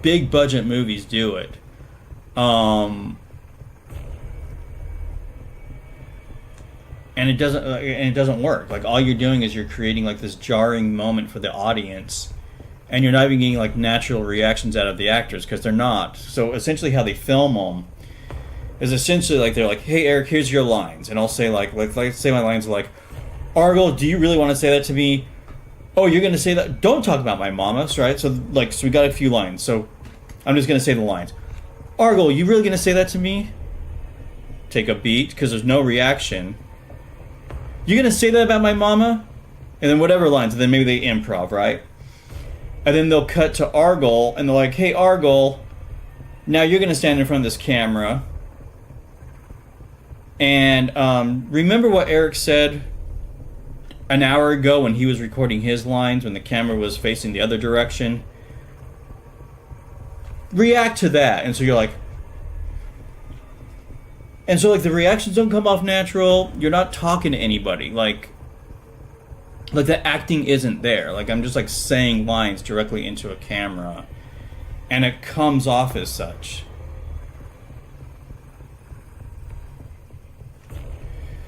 big budget movies do it. And it doesn't work. Like, all you're doing is you're creating like this jarring moment for the audience, and you're not even getting like natural reactions out of the actors because they're not. So essentially, how they film them is essentially like they're like, "Hey Eric, here's your lines," and I'll say like let's say my lines are like, "Argyle, do you really want to say that to me? Oh, you're gonna say that? Don't talk about my mama, right?" So we got a few lines. So I'm just gonna say the lines. Argyle, you really gonna say that to me? Take a beat because there's no reaction. You gonna say that about my mama? And then whatever lines, and then maybe they improv, right? And then they'll cut to Argyle, and they're like, "Hey, Argyle, now you're gonna stand in front of this camera. And remember what Eric said an hour ago when he was recording his lines, when the camera was facing the other direction? React to that." And so you're like... And so, like, the reactions don't come off natural. You're not talking to anybody. Like the acting isn't there. Like, I'm just, like, saying lines directly into a camera. And it comes off as such.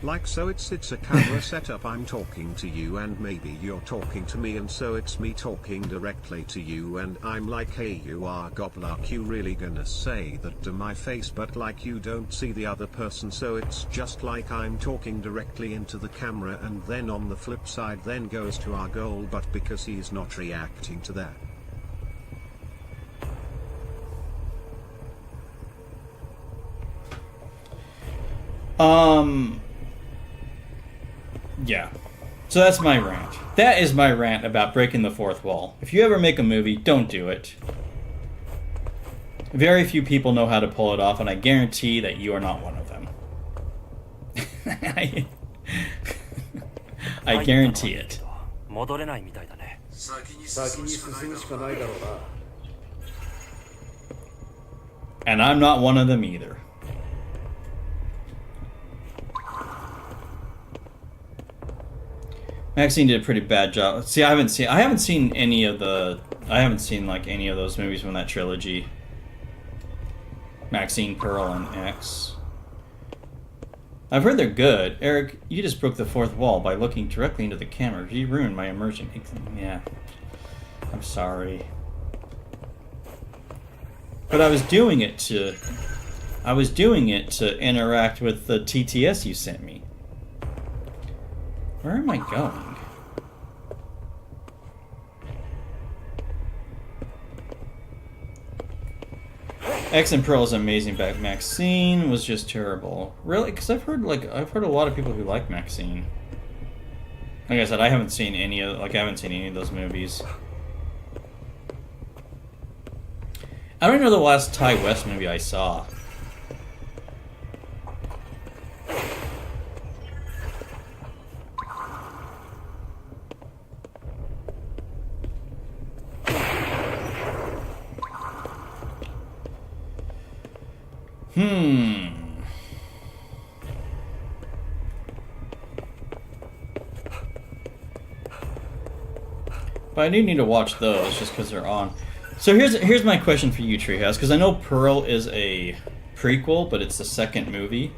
Like, so it's a camera setup, I'm talking to you and maybe you're talking to me, and so it's me talking directly to you and I'm like, "Hey, you are goblock, you really gonna say that to my face?" But like, you don't see the other person, so it's just like I'm talking directly into the camera, and then on the flip side then goes to our goal, but because he's not reacting to that. Yeah. So that's my rant. That is my rant about breaking the fourth wall. If you ever make a movie, don't do it. Very few people know how to pull it off, and I guarantee that you are not one of them. I guarantee it. And I'm not one of them either. Maxine did a pretty bad job. See, I haven't seen any of like any of those movies from that trilogy. Maxine, Pearl, and X. I've heard they're good. Eric, you just broke the fourth wall by looking directly into the camera. You ruined my immersion. Yeah. I'm sorry. But I was doing it to interact with the TTS you sent me. Where am I going? X and Pearl is amazing, but Maxine was just terrible. Really? Because I've heard a lot of people who like Maxine. Like I said, I haven't seen any of those movies. I don't know the last Ty West movie I saw. But I do need to watch those just because they're on. So here's my question for you, Treehouse, because I know Pearl is a prequel, but it's the second movie.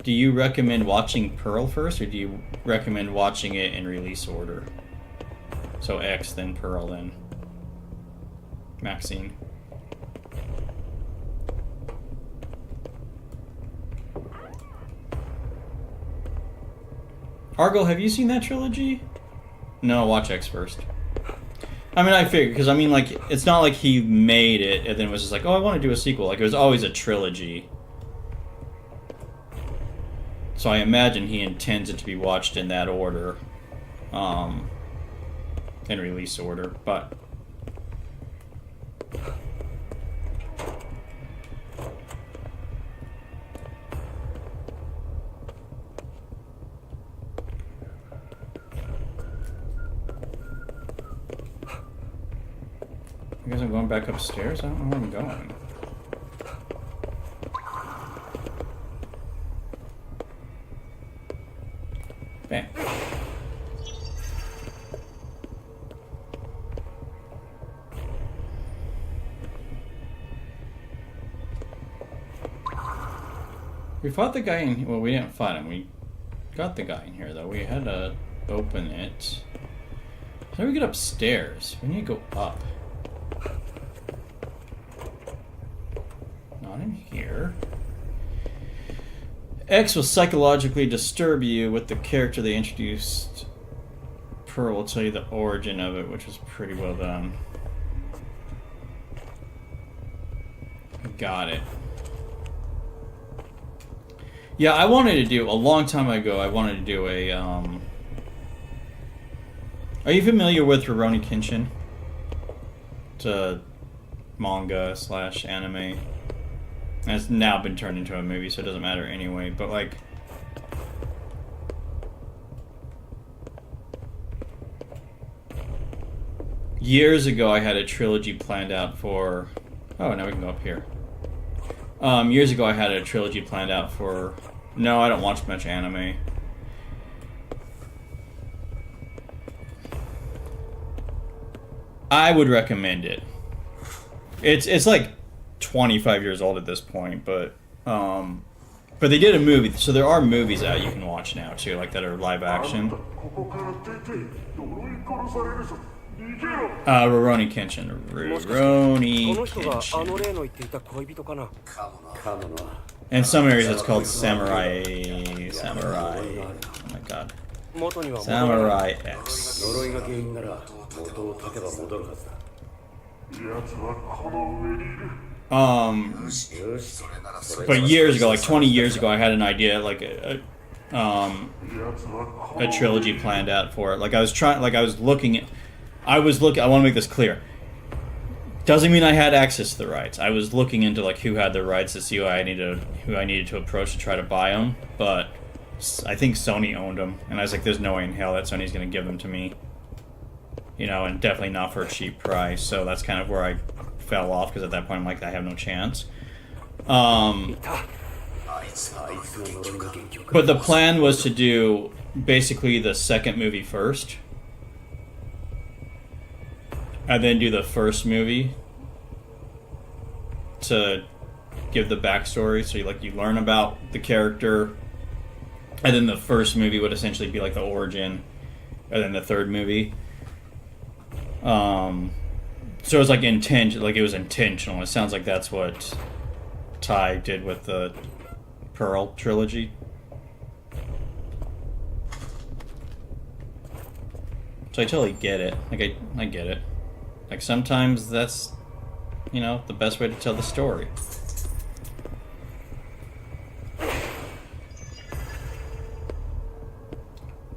Do you recommend watching Pearl first, or do you recommend watching it in release order? So X, then Pearl, then Maxine. Argyle, have you seen that trilogy? No, watch X first. I mean, I figured, because I mean, like, it's not like he made it and then was just like, oh, I want to do a sequel. Like, it was always a trilogy. So I imagine he intends it to be watched in that order. In release order, but... I guess I'm going back upstairs? I don't know where I'm going. Bam. We fought the guy in... Well, we didn't fight him. We got the guy in here, though. We had to open it. How do we get upstairs? We need to go up. Not in here. X will psychologically disturb you with the character they introduced. Pearl will tell you the origin of it, which was pretty well done. Got it. Yeah, I wanted to do, a long time ago, I wanted to do a, Are you familiar with Rurouni Kenshin? It's a manga / anime. And it's now been turned into a movie, so it doesn't matter anyway, but like... Years ago, I had a trilogy planned out for... Oh, now we can go up here. Years ago, I had a trilogy planned out for... No, I don't watch much anime. I would recommend it. It's like 25 years old at this point, but they did a movie, so there are movies out you can watch now too, like that are live action. Rurouni Kenshin. Rurouni Kenshin. In some areas it's called Samurai. Oh my god. Samurai X. But years ago, like 20 years ago, I had an idea, like a trilogy planned out for it. Like I want to make this clear. Doesn't mean I had access to the rights. I was looking into like who had the rights to see who I needed to approach to try to buy them. But I think Sony owned them, and I was like, "There's no way in hell that Sony's going to give them to me." You know, and definitely not for a cheap price. So that's kind of where I fell off, because at that point I'm like, I have no chance. But the plan was to do basically the second movie first, and then do the first movie to give the backstory, so you learn about the character, and then the first movie would essentially be like the origin, and then the third movie. So it was like it was intentional. It sounds like that's what Tai did with the Pearl trilogy. So I totally get it. Like I get it. Like sometimes that's, the best way to tell the story.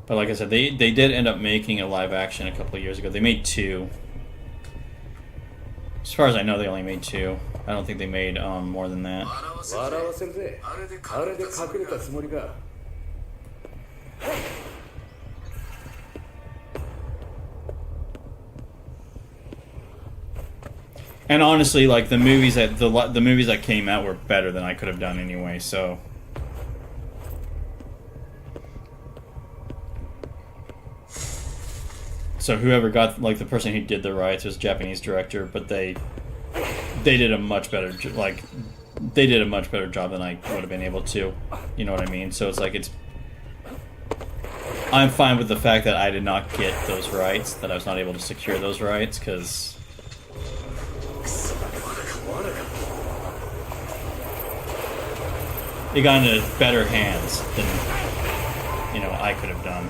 But like I said, they did end up making a live action a couple of years ago. They made 2. As far as I know, they only made 2. I don't think they made more than that. And honestly, like the movies that came out were better than I could have done anyway. So whoever got, like, the person who did the rights was a Japanese director, but they did a much better job than I would have been able to. You know what I mean? So it's like I'm fine with the fact that I did not get those rights, that I was not able to secure those rights, because it got into better hands than I could have done.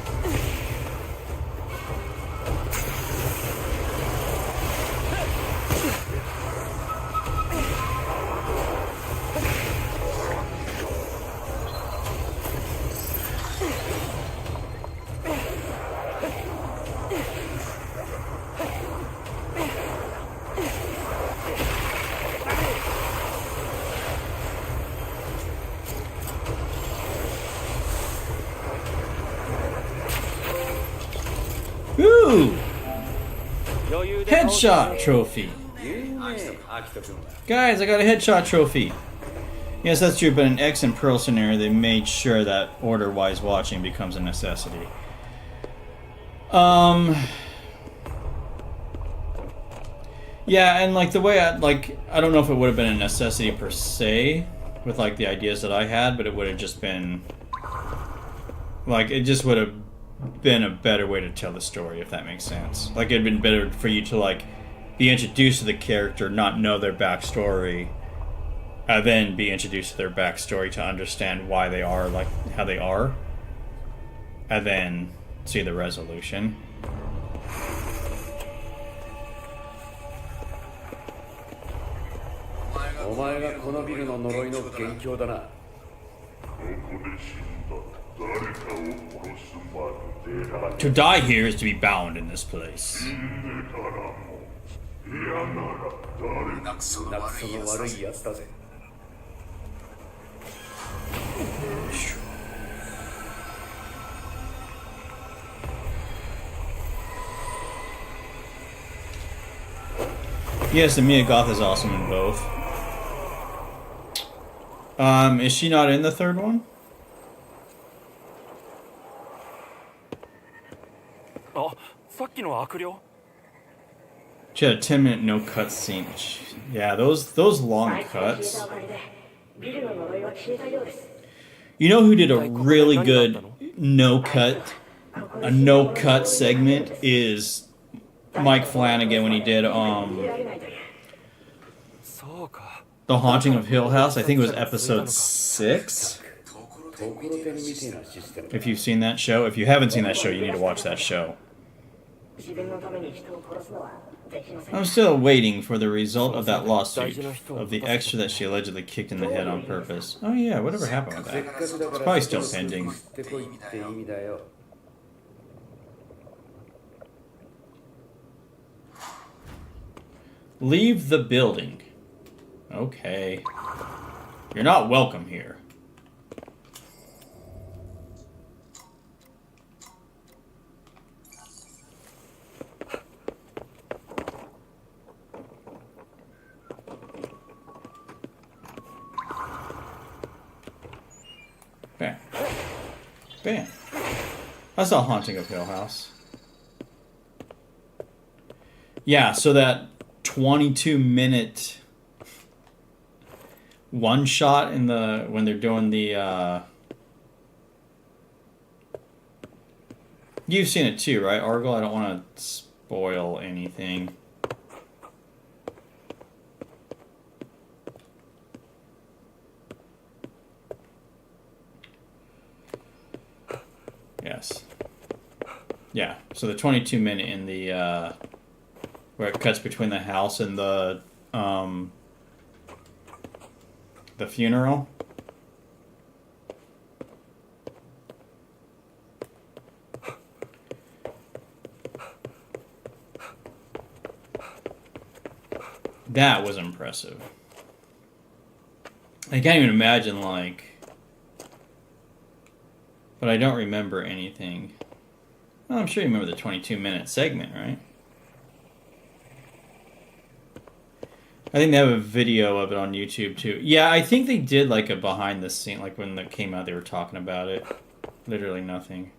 Ooh! Headshot trophy. Guys, I got a headshot trophy. Yes, that's true, but in X and Pearl scenario, they made sure that order-wise watching becomes a necessity. Yeah, and like the way I don't know if it would have been a necessity per se, with like the ideas that I had, but it would have just been like it just would have been a better way to tell the story, if that makes sense. Like it'd been better for you to like be introduced to the character, not know their backstory, then be introduced to their backstory to understand why they are like how they are, and then see the resolution. To die here is to be bound in this place. Yes, the Mia Goth is awesome in both. Is she not in the third one? She had a 10-minute no cut scene. Yeah, those long cuts. You know who did a really good no cut segment is Mike Flanagan when he did The Haunting of Hill House. I think it was episode 6. If you've seen that show. If you haven't seen that show, you need to watch that show. I'm still waiting for the result of that lawsuit of the extra that she allegedly kicked in the head on purpose. Oh yeah, whatever happened with that? It's probably still pending. Leave the building. Okay. You're not welcome here. Bam. Bam. That's not Haunting of Hill House. Yeah, so that 22-minute one shot in the when they're doing the you've seen it too, right, Argyle? I don't want to spoil anything. Yes. Yeah, so the 22-minute in the where it cuts between the house and the funeral. That was impressive. I can't even imagine, like... But I don't remember anything. Well, I'm sure you remember the 22-minute segment, right? I think they have a video of it on YouTube, too. Yeah, I think they did, like, a behind-the-scene, like, when it came out, they were talking about it. Literally nothing.